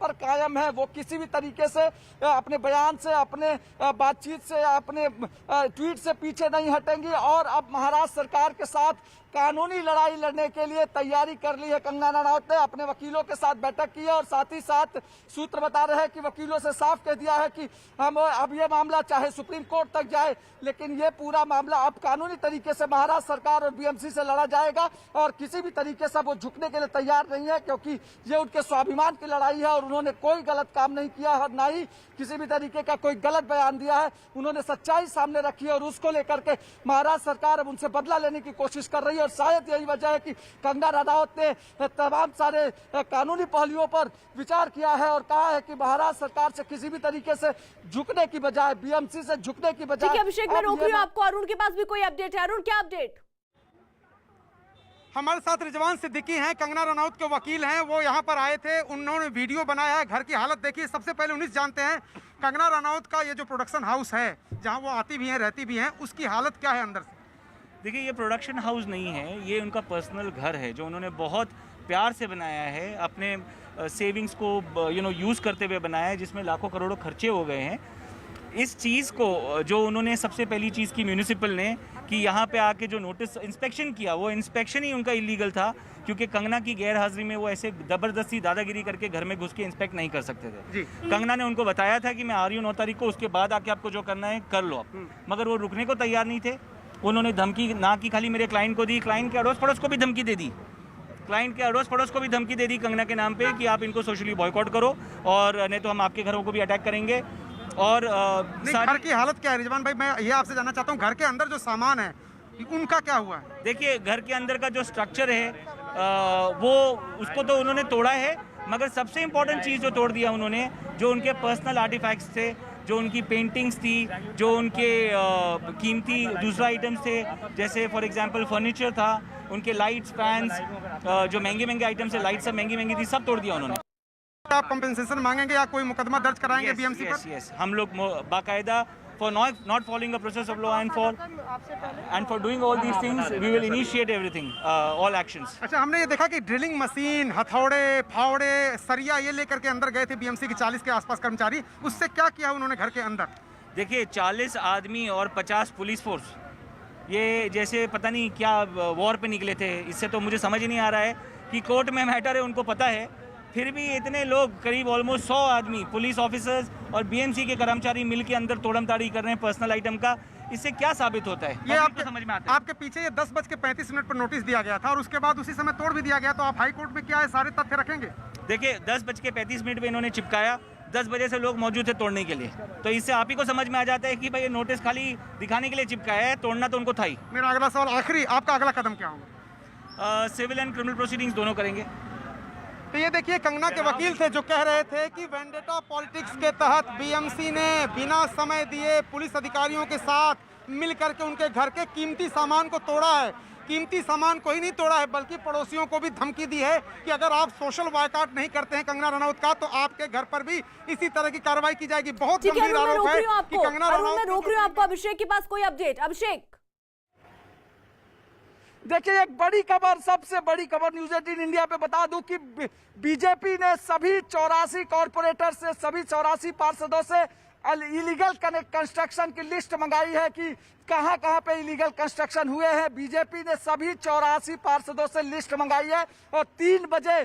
पर कायम है। वो किसी भी तरीके से अपने बयान से, अपने बातचीत से, अपने ट्वीट से पीछे नहीं हटेंगी और अब महाराष्ट्र सरकार के साथ कानूनी लड़ाई लड़ने के लिए तैयारी कर ली है। कंगना रनौत ने अपने वकीलों के साथ बैठक की है और साथ ही साथ सूत्र बता रहे हैं कि वकीलों से साफ कह दिया है कि हम अब ये मामला चाहे सुप्रीम कोर्ट तक जाए, लेकिन ये पूरा मामला अब कानूनी तरीके से महाराष्ट्र सरकार और बीएमसी से लड़ा जाएगा और किसी भी तरीके से वो झुकने के लिए तैयार नहीं है, क्योंकि ये उनके स्वाभिमान की लड़ाई है और उन्होंने कोई गलत काम नहीं किया है, ना ही किसी भी तरीके का कोई गलत बयान दिया है। उन्होंने सच्चाई सामने रखी है और उसको लेकर के महाराष्ट्र सरकार अब उनसे बदला लेने की कोशिश कर रही है और शायद यही वजह है कि कंगना रनौत ने तमाम सारे कानूनी पहलुओं पर विचार किया है और कहा है कि महाराष्ट्र सरकार से किसी भी तरीके से झुकने की बजाय, बीएमसी से झुकने की बजाय। ठीक है अभिषेक, मैं रोक रही हूँ आपको। अरुण के पास भी कोई अपडेट है। अरुण, क्या अपडेट? हमारे साथ रिजवान सिद्दीकी हैं, कंगना रनौत के वकील हैं। वो यहाँ पर आए थे, उन्होंने वीडियो बनाया है, घर की हालत देखिए। सबसे पहले उन्हीं से जानते हैं कंगना रनौत का ये जो प्रोडक्शन हाउस है जहाँ वो आती भी हैं, रहती भी हैं, उसकी हालत क्या है अंदर से? देखिए, ये प्रोडक्शन हाउस नहीं है, ये उनका पर्सनल घर है जो उन्होंने बहुत प्यार से बनाया है, अपने सेविंग्स को यूज़ करते हुए बनाया है, जिसमें लाखों करोड़ों खर्चे हो गए हैं। इस चीज़ को जो उन्होंने सबसे पहली चीज़ की म्यूनिसिपल ने कि यहाँ पे आके जो नोटिस इंस्पेक्शन किया, वो इंस्पेक्शन ही उनका इलीगल था, क्योंकि कंगना की गैर हाजिरी में वो ऐसे ज़बरदस्ती दादागिरी करके घर में घुस के इंस्पेक्ट नहीं कर सकते थे। कंगना ने उनको बताया था कि मैं आ रही हूँ 9 तारीख को, उसके बाद आके आपको जो करना है कर लो आप, मगर वो रुकने को तैयार नहीं थे। उन्होंने धमकी ना कि खाली मेरे क्लाइंट को दी, क्लाइंट के अड़ोस पड़ोस को भी धमकी दे दी, क्लाइंट के अड़ोस पड़ोस को भी धमकी दे दी कंगना के नाम पे कि आप इनको सोशली बॉयकॉट करो और नहीं तो हम आपके घरों को भी अटैक करेंगे। और घर की हालत क्या है रिजवान भाई? मैं ये आपसे जानना चाहता हूँ, घर के अंदर जो सामान है उनका क्या हुआ है? देखिए, घर के अंदर का जो स्ट्रक्चर है वो उसको तो उन्होंने तोड़ा है, मगर सबसे इम्पोर्टेंट चीज़ जो तोड़ दिया उन्होंने, जो उनके पर्सनल आर्टिफैक्ट्स थे, जो उनकी पेंटिंग्स थी, जो उनके कीमती दूसरा आइटम्स थे, जैसे फॉर एग्जांपल फर्नीचर था, उनके लाइट्स, फैंस, जो महंगे महंगे आइटम्स है, लाइट्स सब महंगी महंगी थी, सब तोड़ दिया उन्होंने। आप कंपेंसेशन मांगेंगे या कोई मुकदमा दर्ज कराएंगे बीएमसी पर? यस, हम लोग बाकायदा for not following a process of law and for doing all these things we will initiate everything, all actions. अच्छा, हमने ये देखा कि ड्रिलिंग मशीन, हथौड़े, फावड़े, सरिया ये लेकर के अंदर गए थे बीएमसी के 40 के आसपास कर्मचारी। उससे क्या किया उन्होंने घर के अंदर? देखिए, 40 आदमी और 50 पुलिस फोर्स, ये जैसे पता नहीं क्या वॉर पे निकले थे। इससे तो मुझे समझ ही नहीं आ रहा है कि कोर्ट में मैटर है, उनको पता है, फिर भी इतने लोग, करीब ऑलमोस्ट 100 आदमी, पुलिस ऑफिसर्स और बीएमसी के कर्मचारी मिलकर अंदर तोड़मताड़ी कर रहे हैं पर्सनल आइटम का। इससे क्या साबित होता है? ये आपको समझ में आता है? आपके पीछे ये 10:35 पर नोटिस दिया गया था और उसके बाद उसी समय तोड़ भी दिया गया, तो आप हाई कोर्ट में क्या है सारे तथ्य रखेंगे? देखिए, 10:35 पे इन्होंने चिपकाया, 10 बजे से लोग मौजूद थे तोड़ने के लिए, तो इससे आप ही को समझ में आ जाता है कि भाई ये नोटिस खाली दिखाने के लिए चिपकाया है, तोड़ना तो उनको था ही। मेरा अगला सवाल आखिरी, आपका अगला कदम क्या होगा? सिविल एंड क्रिमिनल प्रोसीडिंग्स दोनों करेंगे। तो ये देखिए, कंगना के वकील थे जो कह रहे थे कि वेंडेटा पॉलिटिक्स के तहत बीएमसी ने बिना समय दिए पुलिस अधिकारियों के साथ मिलकर के उनके घर के कीमती सामान को तोड़ा है। कीमती सामान को ही नहीं तोड़ा है, बल्कि पड़ोसियों को भी धमकी दी है कि अगर आप सोशल बॉयकॉट नहीं करते हैं कंगना रनौत का, तो आपके घर पर भी इसी तरह की कार्रवाई की जाएगी। बहुत गंभीर आरोप है कि कंगना रनौत। मैं रोक रही हूँ आपको। अभिषेक के पास कोई अपडेट? अभिषेक, देखिए, एक बड़ी खबर, सबसे बड़ी खबर न्यूज़ 18 इंडिया पे बता दूं कि बीजेपी ने सभी 84 कॉर्पोरेटर से, सभी 84 पार्षदों से इलीगल कंस्ट्रक्शन की लिस्ट मंगाई है कि कहां कहां पे इलीगल कंस्ट्रक्शन हुए हैं। बीजेपी ने सभी 84 पार्षदों से लिस्ट मंगाई है और 3 बजे